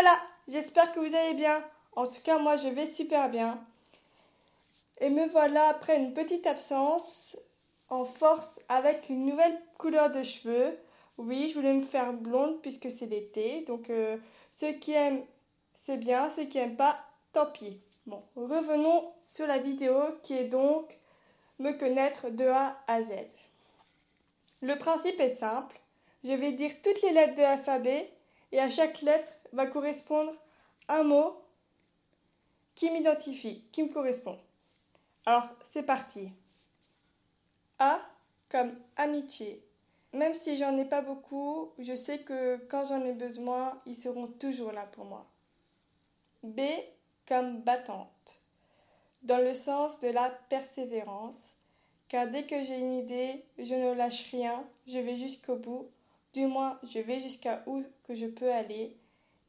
Voilà, j'espère que vous allez bien. En tout cas, moi, je vais super bien. Et me voilà après une petite absence en force avec une nouvelle couleur de cheveux. Oui, je voulais me faire blonde puisque c'est l'été. Donc, ceux qui aiment, c'est bien. Ceux qui aiment pas, tant pis. Bon, revenons sur la vidéo qui est donc me connaître de A à Z. Le principe est simple. Je vais dire toutes les lettres de l'alphabet et à chaque lettre va correspondre un mot qui m'identifie, qui me correspond. Alors, c'est parti. A comme amitié. Même si j'en ai pas beaucoup, je sais que quand j'en ai besoin, ils seront toujours là pour moi. B comme battante. Dans le sens de la persévérance, car dès que j'ai une idée, je ne lâche rien, je vais jusqu'au bout, du moins je vais jusqu'à où que je peux aller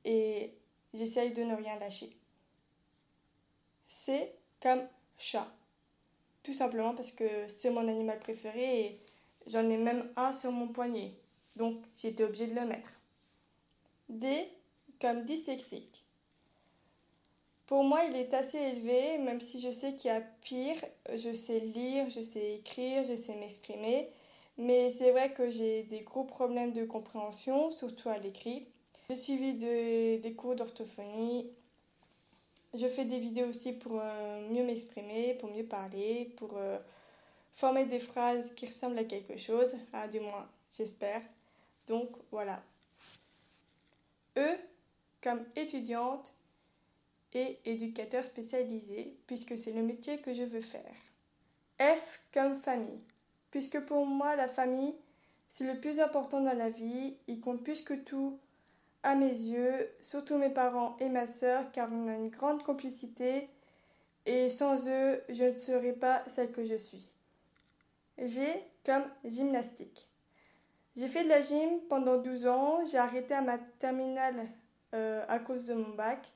et j'essaye de ne rien lâcher. C comme chat. Tout simplement parce que c'est mon animal préféré et j'en ai même un sur mon poignet. Donc j'étais obligée de le mettre. D comme dyslexique. Pour moi, il est assez élevé, même si je sais qu'il y a pire. Je sais lire, je sais écrire, je sais m'exprimer. Mais c'est vrai que j'ai des gros problèmes de compréhension, surtout à l'écrit. J'ai suivi des cours d'orthophonie. Je fais des vidéos aussi pour mieux m'exprimer, pour mieux parler, pour former des phrases qui ressemblent à quelque chose. Ah, du moins, j'espère. Donc, voilà. E comme étudiante et éducateur spécialisé, puisque c'est le métier que je veux faire. F comme famille, puisque pour moi, la famille, c'est le plus important dans la vie. Il compte plus que tout à mes yeux, surtout mes parents et ma sœur, car on a une grande complicité et sans eux, je ne serais pas celle que je suis. G comme gymnastique. J'ai fait de la gym pendant 12 ans, j'ai arrêté à ma terminale à cause de mon bac,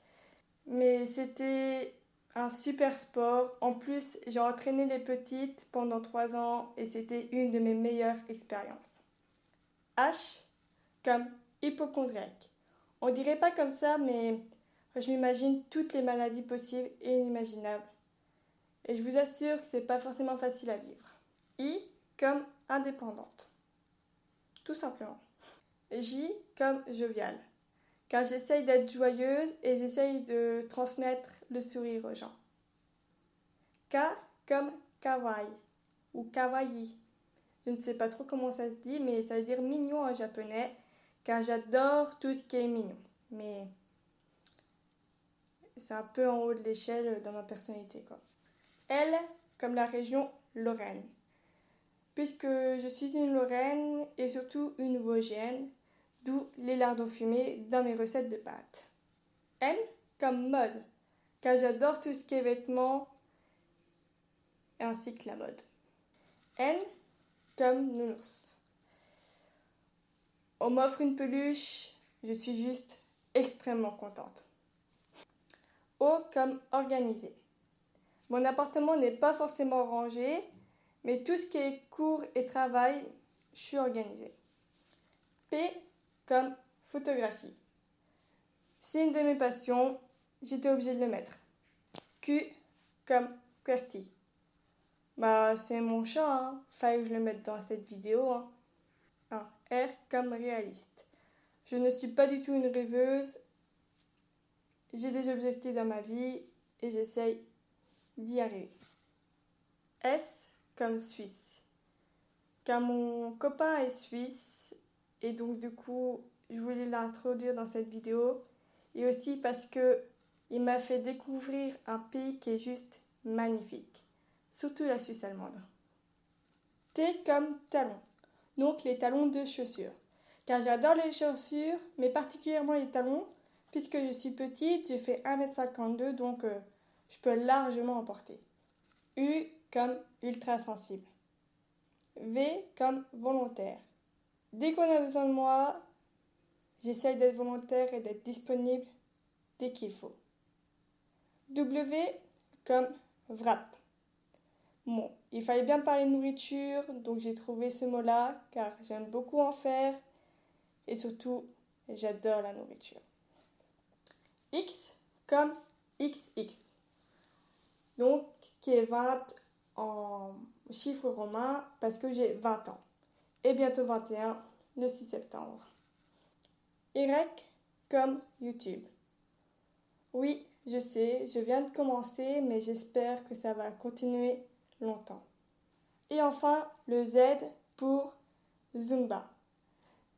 mais c'était un super sport. En plus, j'ai entraîné les petites pendant 3 ans et c'était une de mes meilleures expériences. H comme hypochondriaque. On dirait pas comme ça, mais je m'imagine toutes les maladies possibles et inimaginables. Et je vous assure que c'est pas forcément facile à vivre. I comme indépendante. Tout simplement. J comme joviale. Car j'essaye d'être joyeuse et j'essaye de transmettre le sourire aux gens. K comme kawaii ou kawaii. Je ne sais pas trop comment ça se dit, mais ça veut dire mignon en japonais, car j'adore tout ce qui est mignon. Mais c'est un peu en haut de l'échelle dans ma personnalité, quoi. L comme la région Lorraine. Puisque je suis une Lorraine et surtout une Vosgienne, d'où les lardons fumés dans mes recettes de pâtes. M comme mode, car j'adore tout ce qui est vêtements ainsi que la mode. N comme nounours. On m'offre une peluche, je suis juste extrêmement contente. O comme organisé. Mon appartement n'est pas forcément rangé, mais tout ce qui est cours et travail, je suis organisée. P comme photographie. C'est une de mes passions, j'étais obligée de le mettre. Q comme QWERTY. Bah, c'est mon chat, hein. Fallait que je le mette dans cette vidéo, hein. R comme réaliste. Je ne suis pas du tout une rêveuse. J'ai des objectifs dans ma vie et j'essaye d'y arriver. S comme Suisse. Car mon copain est suisse et donc du coup, je voulais l'introduire dans cette vidéo. Et aussi parce que il m'a fait découvrir un pays qui est juste magnifique. Surtout la Suisse allemande. T comme talon. Donc les talons de chaussures. Car j'adore les chaussures, mais particulièrement les talons, puisque je suis petite, j'ai fait 1,52 m, donc je peux largement en porter. U comme ultra sensible. V comme volontaire. Dès qu'on a besoin de moi, j'essaye d'être volontaire et d'être disponible dès qu'il faut. W comme wrap. Bon, il fallait bien parler de nourriture, donc j'ai trouvé ce mot-là, car j'aime beaucoup en faire, et surtout, j'adore la nourriture. X comme XX. Donc, qui est 20 en chiffre romain parce que j'ai 20 ans. Et bientôt 21 le 6 septembre. Y comme YouTube. Oui, je sais, je viens de commencer, mais j'espère que ça va continuer longtemps. Et enfin, le Z pour Zumba.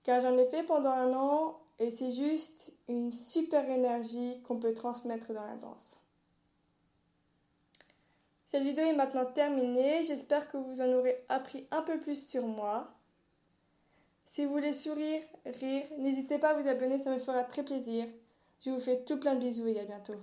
Car j'en ai fait pendant 1 an et c'est juste une super énergie qu'on peut transmettre dans la danse. Cette vidéo est maintenant terminée. J'espère que vous en aurez appris un peu plus sur moi. Si vous voulez sourire, rire, n'hésitez pas à vous abonner, ça me fera très plaisir. Je vous fais tout plein de bisous et à bientôt.